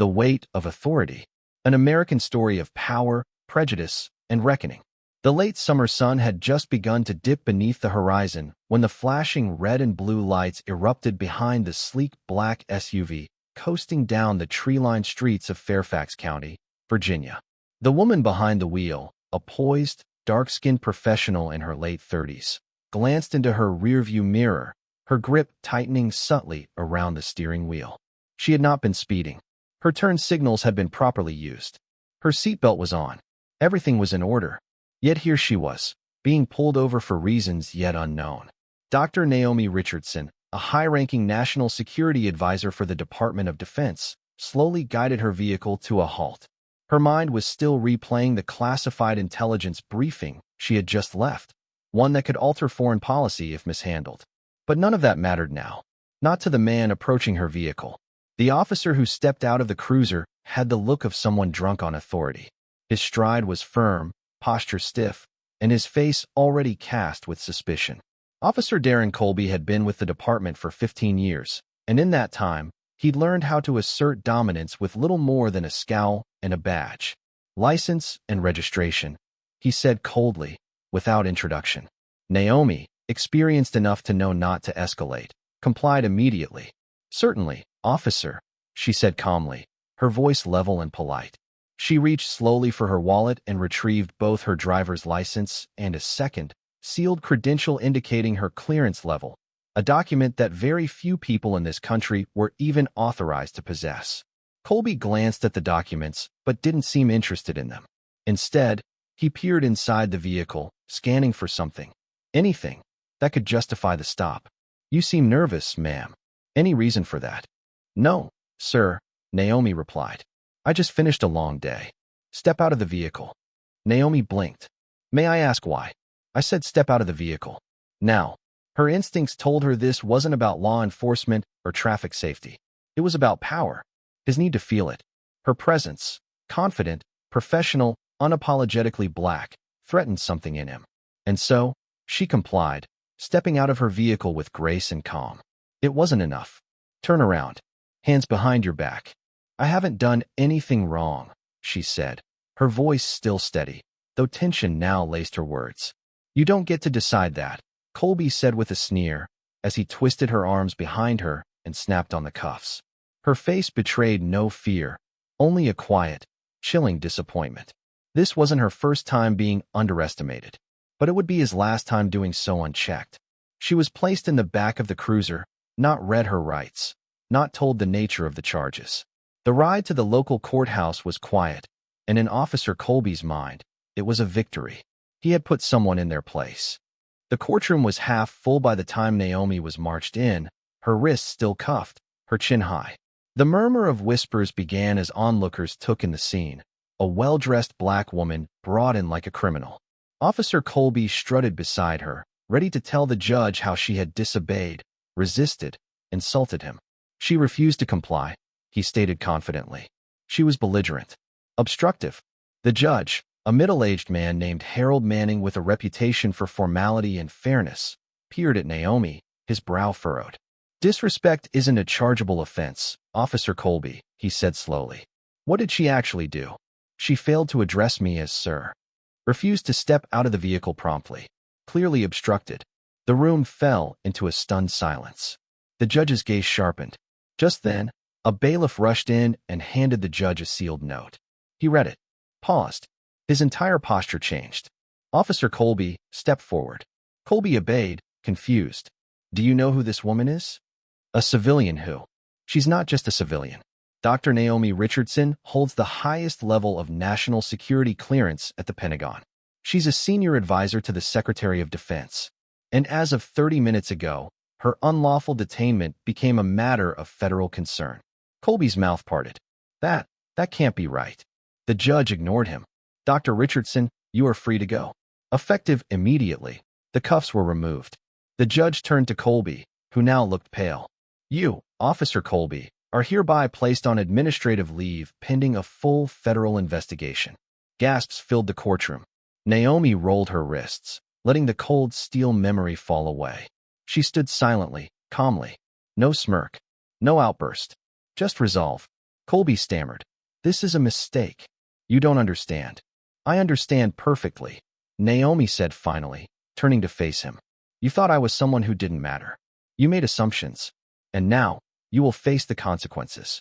The Weight of Authority, an American story of power, prejudice, and reckoning. The late summer sun had just begun to dip beneath the horizon when the flashing red and blue lights erupted behind the sleek black SUV coasting down the tree-lined streets of Fairfax County, Virginia. The woman behind the wheel, a poised, dark-skinned professional in her late 30s, glanced into her rearview mirror, her grip tightening subtly around the steering wheel. She had not been speeding. Her turn signals had been properly used. Her seatbelt was on. Everything was in order. Yet here she was, being pulled over for reasons yet unknown. Dr. Naomi Richardson, a high-ranking national security advisor for the Department of Defense, slowly guided her vehicle to a halt. Her mind was still replaying the classified intelligence briefing she had just left, one that could alter foreign policy if mishandled. But none of that mattered now, not to the man approaching her vehicle. The officer who stepped out of the cruiser had the look of someone drunk on authority. His stride was firm, posture stiff, and his face already cast with suspicion. Officer Darren Colby had been with the department for 15 years, and in that time, he'd learned how to assert dominance with little more than a scowl and a badge. "License and registration," he said coldly, without introduction. Naomi, experienced enough to know not to escalate, complied immediately. "Certainly, officer," she said calmly, her voice level and polite. She reached slowly for her wallet and retrieved both her driver's license and a second, sealed credential indicating her clearance level, a document that very few people in this country were even authorized to possess. Colby glanced at the documents, but didn't seem interested in them. Instead, he peered inside the vehicle, scanning for something, anything, that could justify the stop. "You seem nervous, ma'am. Any reason for that?" "No, sir," Naomi replied. "I just finished a long day." "Step out of the vehicle." Naomi blinked. "May I ask why?" "I said step out of the vehicle." Now, her instincts told her this wasn't about law enforcement or traffic safety. It was about power, his need to feel it. Her presence, confident, professional, unapologetically black, threatened something in him. And so, she complied, stepping out of her vehicle with grace and calm. It wasn't enough. "Turn around. Hands behind your back." "I haven't done anything wrong," she said, her voice still steady, though tension now laced her words. "You don't get to decide that," Colby said with a sneer, as he twisted her arms behind her and snapped on the cuffs. Her face betrayed no fear, only a quiet, chilling disappointment. This wasn't her first time being underestimated, but it would be his last time doing so unchecked. She was placed in the back of the cruiser, not read her rights, not told the nature of the charges. The ride to the local courthouse was quiet, and in Officer Colby's mind, it was a victory. He had put someone in their place. The courtroom was half full by the time Naomi was marched in, her wrists still cuffed, her chin high. The murmur of whispers began as onlookers took in the scene, a well-dressed black woman brought in like a criminal. Officer Colby strutted beside her, ready to tell the judge how she had disobeyed, resisted, insulted him. She refused to comply, he stated confidently. She was belligerent, obstructive. The judge, a middle-aged man named Harold Manning with a reputation for formality and fairness, peered at Naomi, his brow furrowed. "Disrespect isn't a chargeable offense, Officer Colby," he said slowly. "What did she actually do?" "She failed to address me as sir." Refused to step out of the vehicle promptly. Clearly obstructed. The room fell into a stunned silence. The judge's gaze sharpened. Just then, a bailiff rushed in and handed the judge a sealed note. He read it, paused. His entire posture changed. "Officer Colby, step forward." Colby obeyed, confused. "Do you know who this woman is?" "A civilian who?" "She's not just a civilian. Dr. Naomi Richardson holds the highest level of national security clearance at the Pentagon. She's a senior advisor to the Secretary of Defense. And as of 30 minutes ago, her unlawful detainment became a matter of federal concern." Colby's mouth parted. That can't be right." The judge ignored him. "Dr. Richardson, you are free to go." Effective immediately, the cuffs were removed. The judge turned to Colby, who now looked pale. "You, Officer Colby, are hereby placed on administrative leave pending a full federal investigation." Gasps filled the courtroom. Naomi rolled her wrists, letting the cold steel memory fall away. She stood silently, calmly. No smirk, no outburst, just resolve. Colby stammered. This is a mistake. You don't understand. I understand perfectly, Naomi said finally, turning to face him. You thought I was someone who didn't matter. You made assumptions. And now, you will face the consequences.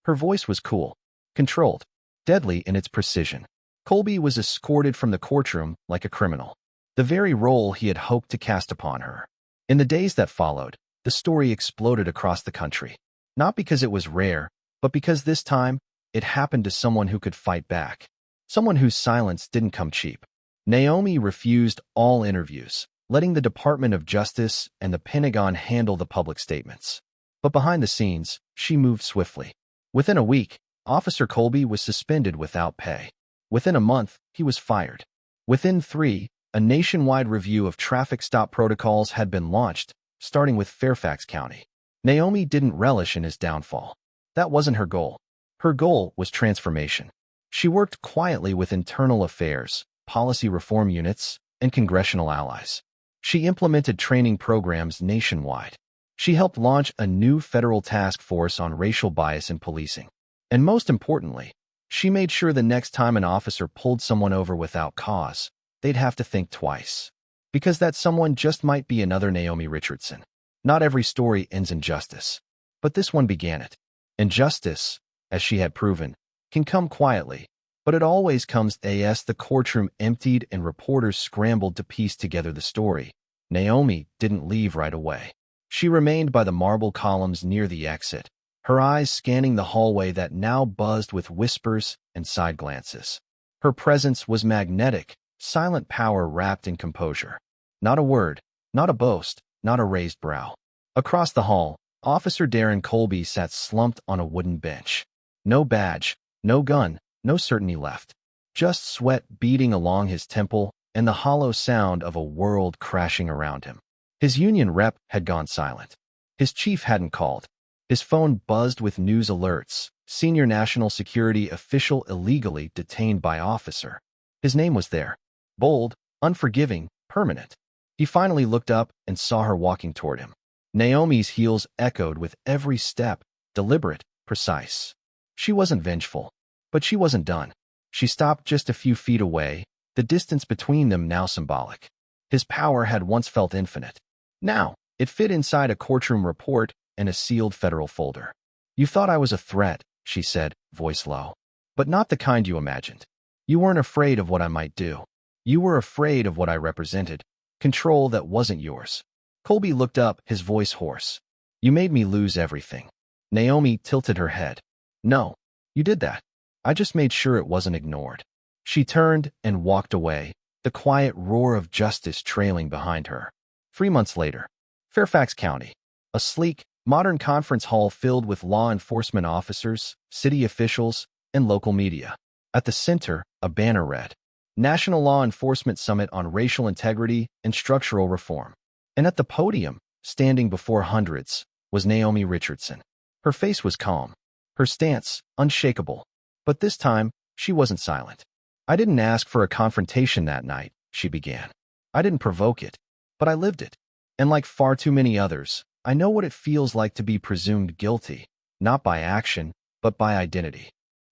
Her voice was cool, controlled, deadly in its precision. Colby was escorted from the courtroom like a criminal, the very role he had hoped to cast upon her. In the days that followed, the story exploded across the country. Not because it was rare, but because this time, it happened to someone who could fight back. Someone whose silence didn't come cheap. Naomi refused all interviews, letting the Department of Justice and the Pentagon handle the public statements. But behind the scenes, she moved swiftly. Within a week, Officer Colby was suspended without pay. Within a month, he was fired. Within 3, a nationwide review of traffic stop protocols had been launched, starting with Fairfax County. Naomi didn't relish in his downfall. That wasn't her goal. Her goal was transformation. She worked quietly with internal affairs, policy reform units, and congressional allies. She implemented training programs nationwide. She helped launch a new federal task force on racial bias in policing. And most importantly, she made sure the next time an officer pulled someone over without cause, they'd have to think twice. Because that someone just might be another Naomi Richardson. Not every story ends in justice. But this one began it. And justice, as she had proven, can come quietly, but it always comes as the courtroom emptied and reporters scrambled to piece together the story. Naomi didn't leave right away. She remained by the marble columns near the exit, her eyes scanning the hallway that now buzzed with whispers and side glances. Her presence was magnetic, silent power wrapped in composure. Not a word, not a boast, not a raised brow. Across the hall, Officer Darren Colby sat slumped on a wooden bench. No badge, no gun, no certainty left. Just sweat beading along his temple and the hollow sound of a world crashing around him. His union rep had gone silent. His chief hadn't called. His phone buzzed with news alerts. Senior national security official illegally detained by officer. His name was there. Bold, unforgiving, permanent. He finally looked up and saw her walking toward him. Naomi's heels echoed with every step, deliberate, precise. She wasn't vengeful, but she wasn't done. She stopped just a few feet away, the distance between them now symbolic. His power had once felt infinite. Now, it fit inside a courtroom report and a sealed federal folder. You thought I was a threat, she said, voice low. But not the kind you imagined. You weren't afraid of what I might do. You were afraid of what I represented. Control that wasn't yours. Colby looked up, his voice hoarse. You made me lose everything. Naomi tilted her head. No, you did that. I just made sure it wasn't ignored. She turned and walked away, the quiet roar of justice trailing behind her. 3 months later, Fairfax County, a sleek, modern conference hall filled with law enforcement officers, city officials, and local media. At the center, a banner read, National Law Enforcement Summit on Racial Integrity and Structural Reform. And at the podium, standing before hundreds, was Naomi Richardson. Her face was calm, her stance unshakable. But this time, she wasn't silent. I didn't ask for a confrontation that night, she began. I didn't provoke it, but I lived it. And like far too many others, I know what it feels like to be presumed guilty, not by action, but by identity.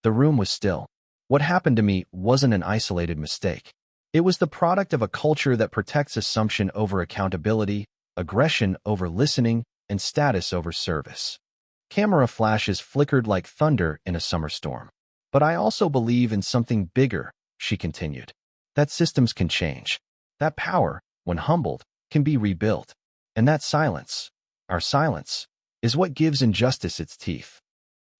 The room was still. What happened to me wasn't an isolated mistake. It was the product of a culture that protects assumption over accountability, aggression over listening, and status over service. Camera flashes flickered like thunder in a summer storm. But I also believe in something bigger, she continued. That systems can change. That power, when humbled, can be rebuilt. And that silence, our silence, is what gives injustice its teeth.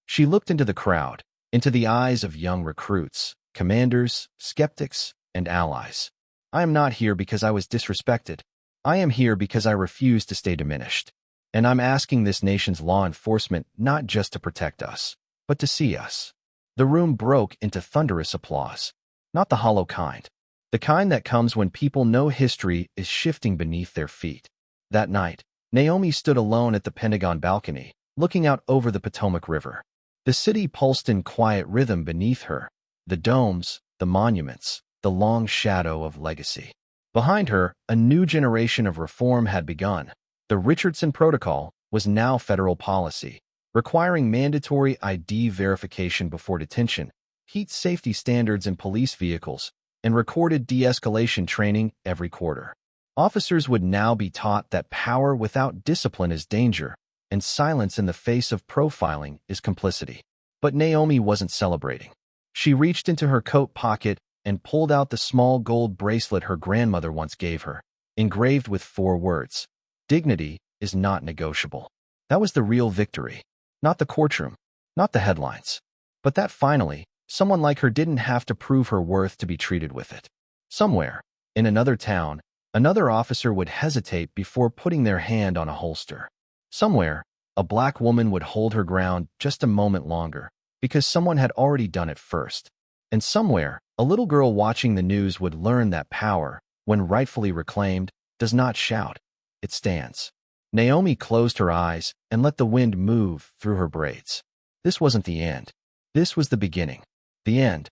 She looked into the crowd, into the eyes of young recruits, commanders, skeptics, and allies. I am not here because I was disrespected. I am here because I refuse to stay diminished. And I'm asking this nation's law enforcement not just to protect us, but to see us. The room broke into thunderous applause. Not the hollow kind. The kind that comes when people know history is shifting beneath their feet. That night, Naomi stood alone at the Pentagon balcony, looking out over the Potomac River. The city pulsed in quiet rhythm beneath her. The domes, the monuments, the long shadow of legacy. Behind her, a new generation of reform had begun. The Richardson Protocol was now federal policy. requiring mandatory ID verification before detention, heat safety standards in police vehicles, and recorded de-escalation training every quarter. Officers would now be taught that power without discipline is danger, and silence in the face of profiling is complicity. But Naomi wasn't celebrating. She reached into her coat pocket and pulled out the small gold bracelet her grandmother once gave her, engraved with 4 words: "Dignity is not negotiable." That was the real victory. Not the courtroom, not the headlines, but that finally, someone like her didn't have to prove her worth to be treated with it. Somewhere, in another town, another officer would hesitate before putting their hand on a holster. Somewhere, a black woman would hold her ground just a moment longer, because someone had already done it first. And somewhere, a little girl watching the news would learn that power, when rightfully reclaimed, does not shout, it stands. Naomi closed her eyes and let the wind move through her braids. This wasn't the end. This was the beginning. The end,